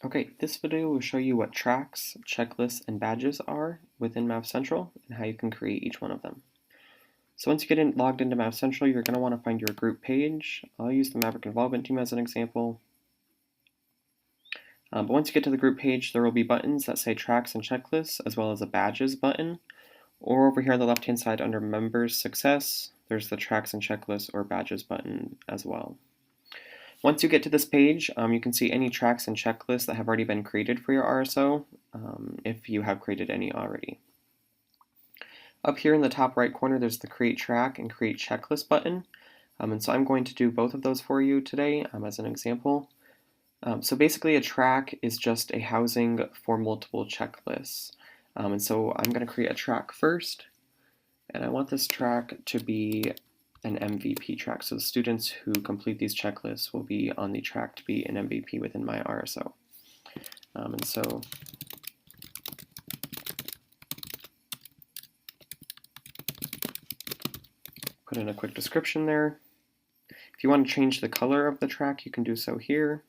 Okay, this video will show you what tracks, checklists, and badges are within Math Central and how you can create each one of them. So once you get logged into Math Central, you're going to want to find your group page. I'll use the Maverick Involvement Team as an example. But once you get to the group page, there will be buttons that say tracks and checklists, as well as a badges button. Or over here on the left-hand side under Members Success, there's the tracks and checklists or badges button as well. Once you get to this page, you can see any tracks and checklists that have already been created for your RSO, if you have created any already. Up here in the top right corner, there's the Create Track and Create Checklist button. And so I'm going to do both of those for you today as an example. So basically a track is just a housing for multiple checklists. And so I'm going to create a track first, and I want this track to be an MVP track. So the students who complete these checklists will be on the track to be an MVP within my RSO. And so put in a quick description there. If you want to change the color of the track, you can do so here.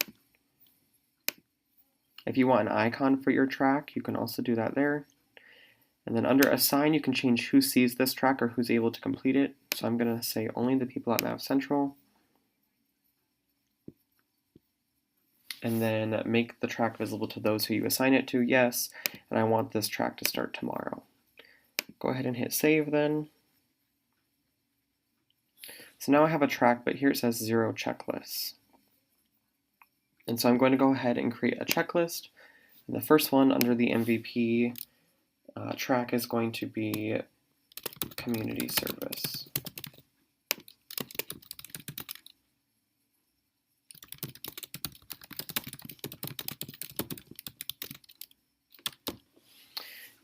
If you want an icon for your track, you can also do that there. And then under Assign, you can change who sees this track or who's able to complete it. So I'm going to say only the people at Math Central. And then make the track visible to those who you assign it to, yes. And I want this track to start tomorrow. Go ahead and hit Save then. So now I have a track, but here it says 0 checklists. And so I'm going to go ahead and create a checklist. And the first one under the MVP track is going to be community service.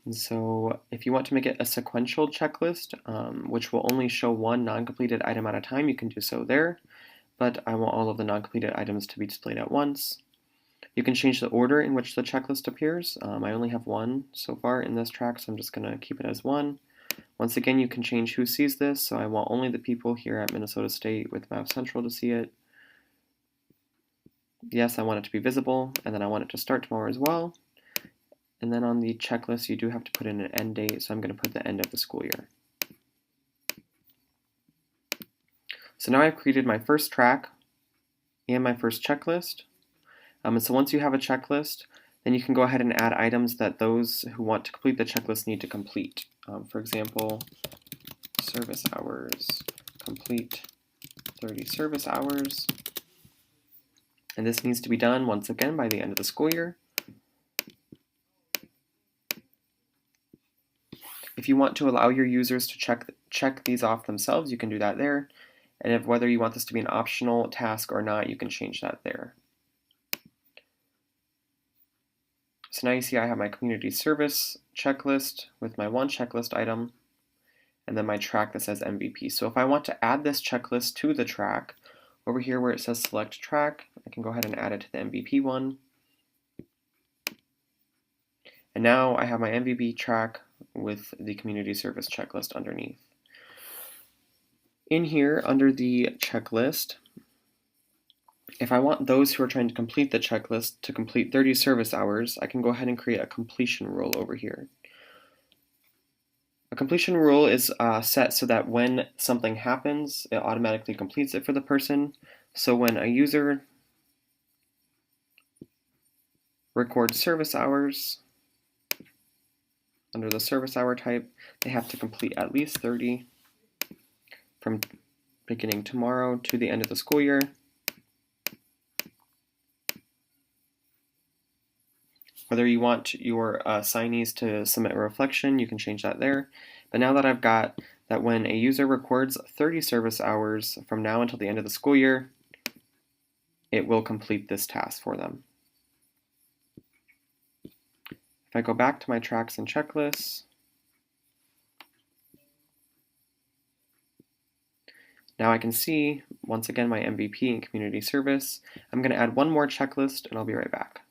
And so if you want to make it a sequential checklist, which will only show one non-completed item at a time, you can do so there. But I want all of the non-completed items to be displayed at once. You can change the order in which the checklist appears. I only have one so far in this track, so I'm just going to keep it as 1. Once again, you can change who sees this, so I want only the people here at Minnesota State with Math Central to see it. Yes, I want it to be visible, and then I want it to start tomorrow as well. And then on the checklist, you do have to put in an end date, so I'm going to put the end of the school year. So now I've created my first track and my first checklist. And so once you have a checklist, then you can go ahead and add items that those who want to complete the checklist need to complete. For example, service hours, complete 30 service hours. And this needs to be done once again by the end of the school year. If you want to allow your users to check these off themselves, you can do that there. And if whether you want this to be an optional task or not, you can change that there. So now you see I have my community service checklist with my one checklist item, and then my track that says MVP. So if I want to add this checklist to the track, over here where it says select track, I can go ahead and add it to the MVP one. And now I have my MVP track with the community service checklist underneath. In here, under the checklist, if I want those who are trying to complete the checklist to complete 30 service hours, I can go ahead and create a completion rule over here. A completion rule is set so that when something happens, it automatically completes it for the person. So when a user records service hours, under the service hour type, they have to complete at least 30 from beginning tomorrow to the end of the school year. Whether you want your assignees to submit a reflection, you can change that there. But now that I've got that when a user records 30 service hours from now until the end of the school year, it will complete this task for them. If I go back to my tracks and checklists, now I can see, once again, my MVP and community service. I'm going to add one more checklist, and I'll be right back.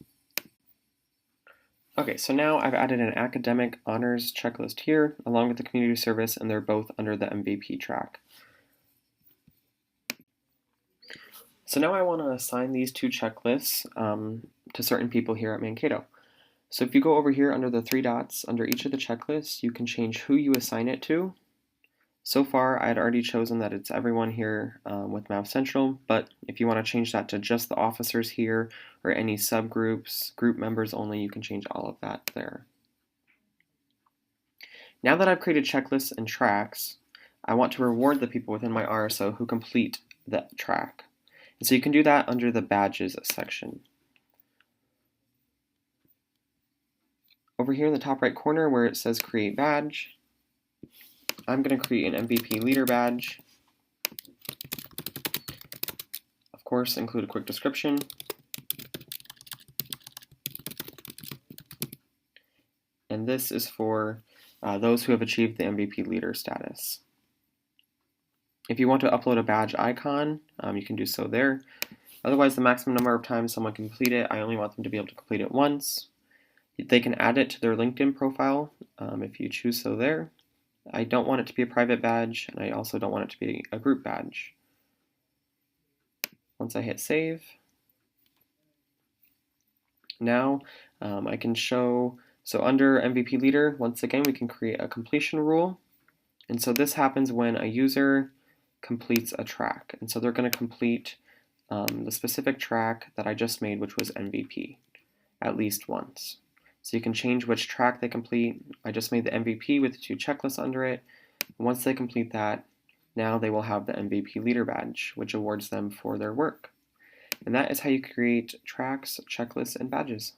Okay, so now I've added an academic honors checklist here, along with the community service, and they're both under the MVP track. So now I want to assign these two checklists to certain people here at Mankato. So if you go over here under the three dots, under each of the checklists, you can change who you assign it to. So far, I had already chosen that it's everyone here with Math Central, but if you want to change that to just the officers here or any subgroups, group members only, you can change all of that there. Now that I've created checklists and tracks, I want to reward the people within my RSO who complete the track. And so you can do that under the badges section. Over here in the top right corner where it says create badge, I'm going to create an MVP leader badge. Of course, include a quick description. And this is for those who have achieved the MVP leader status. If you want to upload a badge icon, you can do so there. Otherwise, the maximum number of times someone can complete it, I only want them to be able to complete it once. They can add it to their LinkedIn profile if you choose so there. I don't want it to be a private badge, and I also don't want it to be a group badge. Once I hit save, now I can show, so under MVP leader, once again, we can create a completion rule. And so this happens when a user completes a track. And so they're going to complete the specific track that I just made, which was MVP, at least once. So you can change which track they complete. I just made the MVP with 2 checklists under it. Once they complete that, now they will have the MVP leader badge, which awards them for their work. And that is how you create tracks, checklists, and badges.